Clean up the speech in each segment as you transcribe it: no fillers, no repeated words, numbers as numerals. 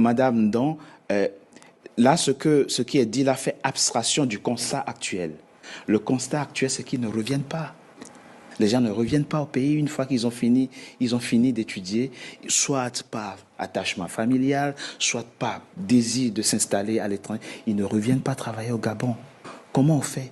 Madame Ndong, là, ce qui est dit là fait abstraction du constat actuel. Le constat actuel, c'est qu'ils ne reviennent pas. Les gens ne reviennent pas au pays une fois qu'ils ont fini d'étudier, soit par attachement familial, soit par désir de s'installer à l'étranger. Ils ne reviennent pas travailler au Gabon. Comment on fait ?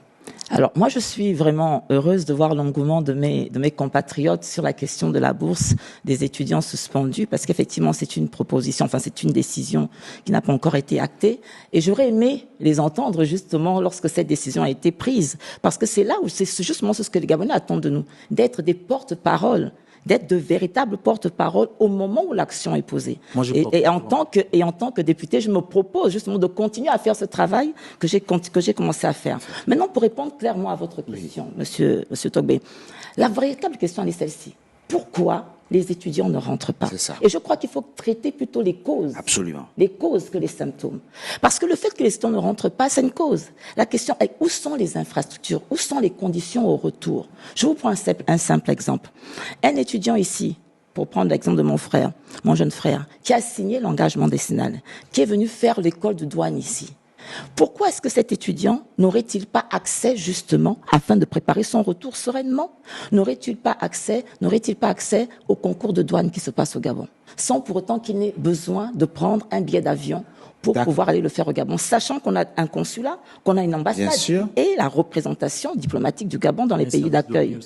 Alors, moi, je suis vraiment heureuse de voir l'engouement de mes compatriotes sur la question de la bourse des étudiants suspendus, parce qu'effectivement, c'est une proposition, enfin, c'est une décision qui n'a pas encore été actée. Et j'aurais aimé les entendre, justement, lorsque cette décision a été prise. Parce que c'est là où c'est justement ce que les Gabonais attendent de nous, d'être des porte-paroles, d'être de véritables porte-parole au moment où l'action est posée. Et en tant que député, je me propose justement de continuer à faire ce travail que j'ai commencé à faire. Maintenant, pour répondre clairement à votre question, monsieur Togbé, la véritable question est celle-ci. Pourquoi les étudiants ne rentrent pas? Et je crois qu'il faut traiter plutôt les causes. Absolument. Les causes que les symptômes. Parce que le fait que les étudiants ne rentrent pas, c'est une cause. La question est où sont les infrastructures? Où sont les conditions au retour? Je vous prends un simple exemple. Un étudiant ici, pour prendre l'exemple de mon frère, mon jeune frère, qui a signé l'engagement décennal, qui est venu faire l'école de douane ici. Pourquoi est-ce que cet étudiant n'aurait-il pas accès justement afin de préparer son retour sereinement? N'aurait-il pas accès au concours de douane qui se passe au Gabon, sans pour autant qu'il n'ait besoin de prendre un billet d'avion pour pouvoir aller le faire au Gabon, sachant qu'on a un consulat, qu'on a une ambassade et la représentation diplomatique du Gabon dans les pays d'accueil.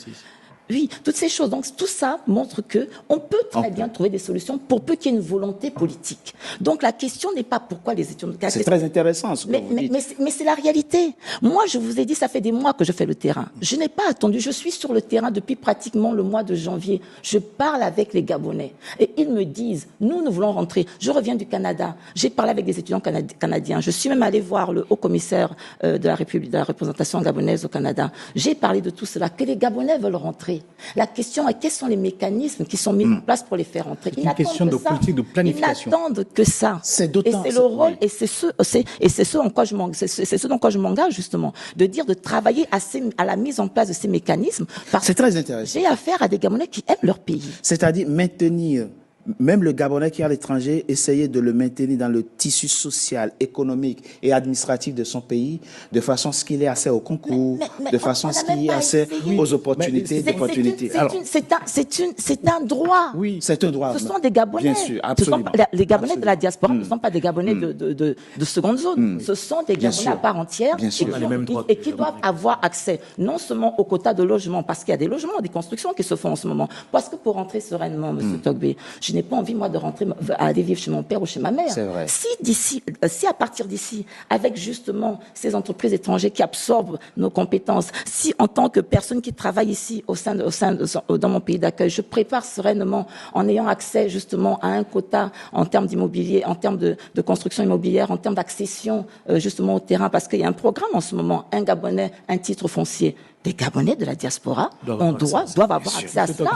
Oui, toutes ces choses. Donc, tout ça montre que on peut très bien trouver des solutions pour peu qu'il y ait une volonté politique. Donc, la question n'est pas pourquoi les étudiants... C'est très intéressant ce que vous dites. Mais c'est la réalité. Moi, je vous ai dit, ça fait des mois que je fais le terrain. Je n'ai pas attendu. Je suis sur le terrain depuis pratiquement le mois de janvier. Je parle avec les Gabonais. Et ils me disent, nous voulons rentrer. Je reviens du Canada. J'ai parlé avec des étudiants canadiens. Je suis même allé voir le haut commissaire de la représentation gabonaise au Canada. J'ai parlé de tout cela, que les Gabonais veulent rentrer. La question est quels sont les mécanismes qui sont mis en place pour les faire entrer. C'est une question de politique de planification. Ils n'attendent que ça. C'est d'autant. Et c'est le rôle, et c'est ce en quoi je m'engage justement, de dire de travailler à la mise en place de ces mécanismes. C'est très intéressant. J'ai affaire à des Gabonais qui aiment leur pays. C'est-à-dire maintenir. Même le Gabonais qui est à l'étranger, essayer de le maintenir dans le tissu social, économique et administratif de son pays, de façon à ce qu'il ait accès au concours, de façon à ce qu'il ait accès aux opportunités. C'est un droit. Oui, c'est un droit. Ce sont des Gabonais. Bien sûr, absolument. Les Gabonais de la diaspora ne sont pas des Gabonais de seconde zone. Ce sont des Gabonais à part entière et qui doivent avoir accès non seulement aux quotas de logement, parce qu'il y a des logements, des constructions qui se font en ce moment. Parce que pour rentrer sereinement, M. Togbé, je n'ai pas envie, moi, de rentrer, à aller vivre chez mon père ou chez ma mère. C'est vrai. Si à partir d'ici, avec justement ces entreprises étrangères qui absorbent nos compétences, si en tant que personne qui travaille ici dans mon pays d'accueil, je prépare sereinement en ayant accès justement à un quota en termes d'immobilier, en termes de construction immobilière, en termes d'accession justement au terrain, parce qu'il y a un programme en ce moment, un Gabonais, un titre foncier. Des Gabonais de la diaspora, doivent avoir accès à cela.